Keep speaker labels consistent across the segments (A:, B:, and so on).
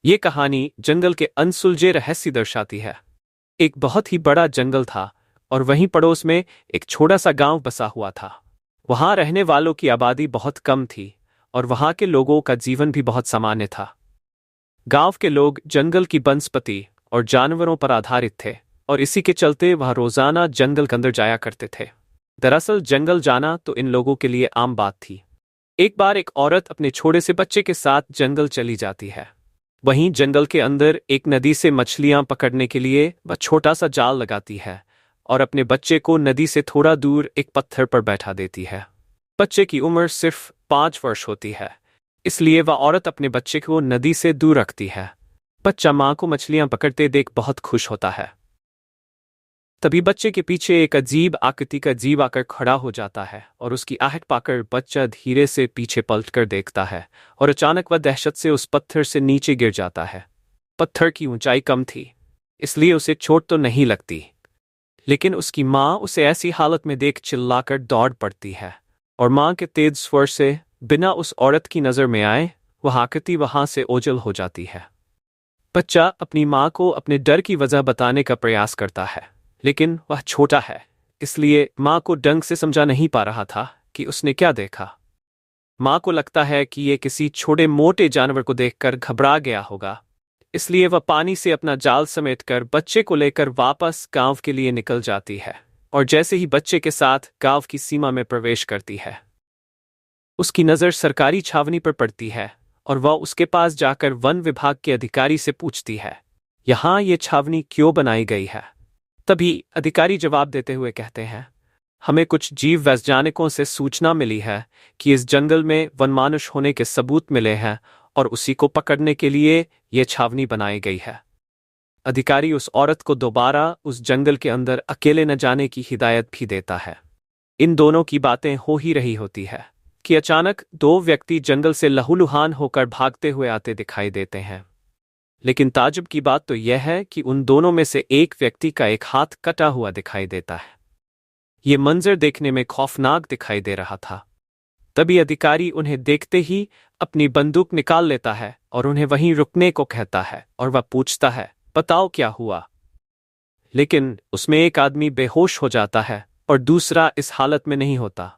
A: ये कहानी जंगल के अनसुलझे रहस्य दर्शाती है। एक बहुत ही बड़ा जंगल था और वहीं पड़ोस में एक छोटा सा गांव बसा हुआ था। वहां रहने वालों की आबादी बहुत कम थी और वहां के लोगों का जीवन भी बहुत सामान्य था। गांव के लोग जंगल की वनस्पति और जानवरों पर आधारित थे और इसी के चलते वह रोजाना जंगल के अंदर जाया करते थे। दरअसल जंगल जाना तो इन लोगों के लिए आम बात थी। एक बार एक औरत अपने छोटे से बच्चे के साथ जंगल चली जाती है। वहीं जंगल के अंदर एक नदी से मछलियां पकड़ने के लिए वह छोटा सा जाल लगाती है और अपने बच्चे को नदी से थोड़ा दूर एक पत्थर पर बैठा देती है। बच्चे की उम्र सिर्फ 5 वर्ष होती है, इसलिए वह औरत अपने बच्चे को नदी से दूर रखती है। बच्चा मां को मछलियां पकड़ते देख बहुत खुश होता है। तभी बच्चे के पीछे एक अजीब आकृति का जीव आकर खड़ा हो जाता है और उसकी आहट पाकर बच्चा धीरे से पीछे पलटकर देखता है और अचानक वह दहशत से उस पत्थर से नीचे गिर जाता है। पत्थर की ऊंचाई कम थी, इसलिए उसे चोट तो नहीं लगती, लेकिन उसकी मां उसे ऐसी हालत में देख चिल्लाकर दौड़ पड़ती है और मां के तेज स्वर से बिना उस औरत की नजर में आए वह आकृति वहां से ओझल हो जाती है। बच्चा अपनी मां को अपने डर की वजह बताने का प्रयास करता है, लेकिन वह छोटा है, इसलिए मां को ढंग से समझा नहीं पा रहा था कि उसने क्या देखा। मां को लगता है कि ये किसी छोटे मोटे जानवर को देखकर घबरा गया होगा, इसलिए वह पानी से अपना जाल समेटकर बच्चे को लेकर वापस गांव के लिए निकल जाती है और जैसे ही बच्चे के साथ गांव की सीमा में प्रवेश करती है, उसकी नज़र सरकारी छावनी पर पड़ती है और वह उसके पास जाकर वन विभाग के अधिकारी से पूछती है, यहाँ ये छावनी क्यों बनाई गई है। तभी अधिकारी जवाब देते हुए कहते हैं, हमें कुछ जीव वैज्ञानिकों से सूचना मिली है कि इस जंगल में वनमानुष होने के सबूत मिले हैं और उसी को पकड़ने के लिए ये छावनी बनाई गई है। अधिकारी उस औरत को दोबारा उस जंगल के अंदर अकेले न जाने की हिदायत भी देता है। इन दोनों की बातें हो ही रही होती है कि अचानक दो व्यक्ति जंगल से लहूलुहान होकर भागते हुए आते दिखाई देते हैं। लेकिन ताज्जुब की बात तो यह है कि उन दोनों में से एक व्यक्ति का एक हाथ कटा हुआ दिखाई देता है। ये मंजर देखने में खौफनाक दिखाई दे रहा था। तभी अधिकारी उन्हें देखते ही अपनी बंदूक निकाल लेता है और उन्हें वहीं रुकने को कहता है और वह पूछता है, बताओ क्या हुआ। लेकिन उसमें एक आदमी बेहोश हो जाता है और दूसरा इस हालत में नहीं होता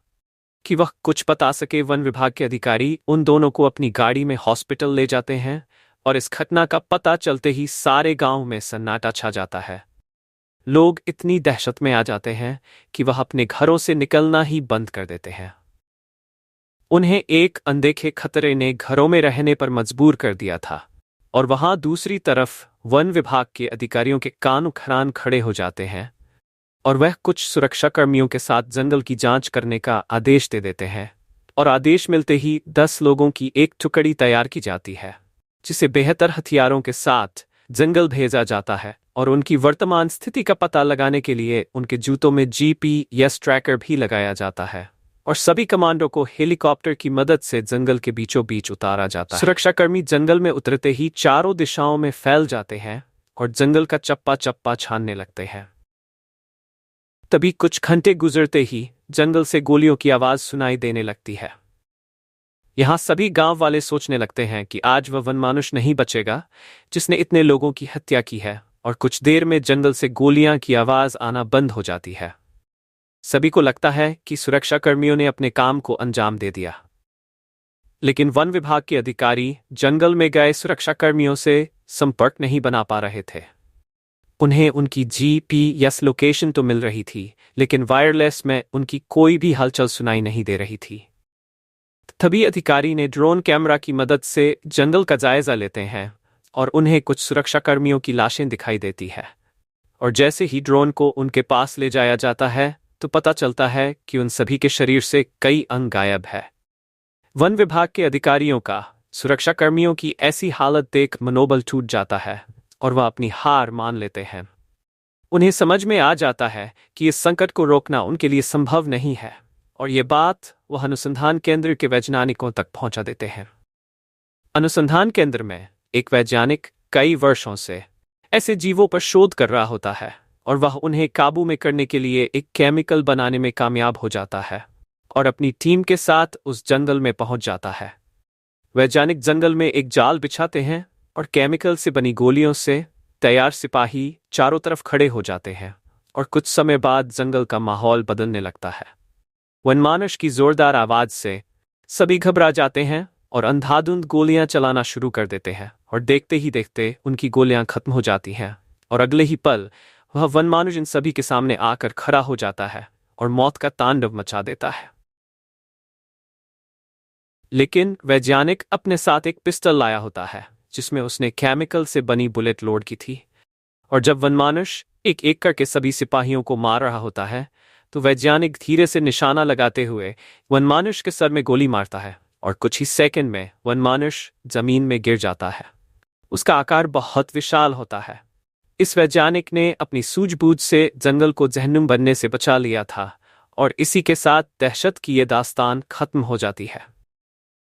A: कि वह कुछ बता सके। वन विभाग के अधिकारी उन दोनों को अपनी गाड़ी में हॉस्पिटल ले जाते हैं और इस घटना का पता चलते ही सारे गांव में सन्नाटा छा जाता है। लोग इतनी दहशत में आ जाते हैं कि वह अपने घरों से निकलना ही बंद कर देते हैं। उन्हें एक अनदेखे खतरे ने घरों में रहने पर मजबूर कर दिया था और वहां दूसरी तरफ वन विभाग के अधिकारियों के कान उखरान खड़े हो जाते हैं और वह कुछ सुरक्षाकर्मियों के साथ जंगल की जांच करने का आदेश दे देते हैं और आदेश मिलते ही 10 लोगों की एक टुकड़ी तैयार की जाती है, जिसे बेहतर हथियारों के साथ जंगल भेजा जाता है और उनकी वर्तमान स्थिति का पता लगाने के लिए उनके जूतों में GPS ट्रैकर भी लगाया जाता है और सभी कमांडो को हेलीकॉप्टर की मदद से जंगल के बीचों बीच उतारा जाता है। सुरक्षाकर्मी जंगल में उतरते ही चारों दिशाओं में फैल जाते हैं और जंगल का चप्पा चप्पा छानने लगते हैं। तभी कुछ घंटे गुजरते ही जंगल से गोलियों की आवाज सुनाई देने लगती है। यहां सभी गांव वाले सोचने लगते हैं कि आज वह वनमानुष नहीं बचेगा जिसने इतने लोगों की हत्या की है और कुछ देर में जंगल से गोलियां की आवाज आना बंद हो जाती है। सभी को लगता है कि सुरक्षाकर्मियों ने अपने काम को अंजाम दे दिया, लेकिन वन विभाग के अधिकारी जंगल में गए सुरक्षाकर्मियों से संपर्क नहीं बना पा रहे थे। उन्हें उनकी GPS लोकेशन तो मिल रही थी, लेकिन वायरलेस में उनकी कोई भी हलचल सुनाई नहीं दे रही थी। तभी अधिकारी ने ड्रोन कैमरा की मदद से जंगल का जायजा लेते हैं और उन्हें कुछ सुरक्षाकर्मियों की लाशें दिखाई देती है और जैसे ही ड्रोन को उनके पास ले जाया जाता है तो पता चलता है कि उन सभी के शरीर से कई अंग गायब है। वन विभाग के अधिकारियों का सुरक्षाकर्मियों की ऐसी हालत देख मनोबल टूट जाता है और वह अपनी हार मान लेते हैं। उन्हें समझ में आ जाता है कि इस संकट को रोकना उनके लिए संभव नहीं है और ये बात वह अनुसंधान केंद्र के वैज्ञानिकों तक पहुंचा देते हैं। अनुसंधान केंद्र में एक वैज्ञानिक कई वर्षों से ऐसे जीवों पर शोध कर रहा होता है और वह उन्हें काबू में करने के लिए एक केमिकल बनाने में कामयाब हो जाता है और अपनी टीम के साथ उस जंगल में पहुंच जाता है। वैज्ञानिक जंगल में एक जाल बिछाते हैं और केमिकल से बनी गोलियों से तैयार सिपाही चारों तरफ खड़े हो जाते हैं और कुछ समय बाद जंगल का माहौल बदलने लगता है। वनमानुष की जोरदार आवाज से सभी घबरा जाते हैं और अंधाधुंध गोलियां चलाना शुरू कर देते हैं और देखते ही देखते उनकी गोलियां खत्म हो जाती हैं और अगले ही पल वह वनमानुष इन सभी के सामने आकर खड़ा हो जाता है और मौत का तांडव मचा देता है। लेकिन वैज्ञानिक अपने साथ एक पिस्टल लाया होता है जिसमें उसने केमिकल से बनी बुलेट लोड की थी, और जब वनमानुष एक एक करके सभी सिपाहियों को मार रहा होता है तो वैज्ञानिक धीरे से निशाना लगाते हुए वनमानुष के सर में गोली मारता है और कुछ ही सेकंड में वनमानुष जमीन में गिर जाता है। उसका आकार बहुत विशाल होता है। इस वैज्ञानिक ने अपनी सूझबूझ से जंगल को जहन्नुम बनने से बचा लिया था और इसी के साथ दहशत की ये दास्तान खत्म हो जाती है।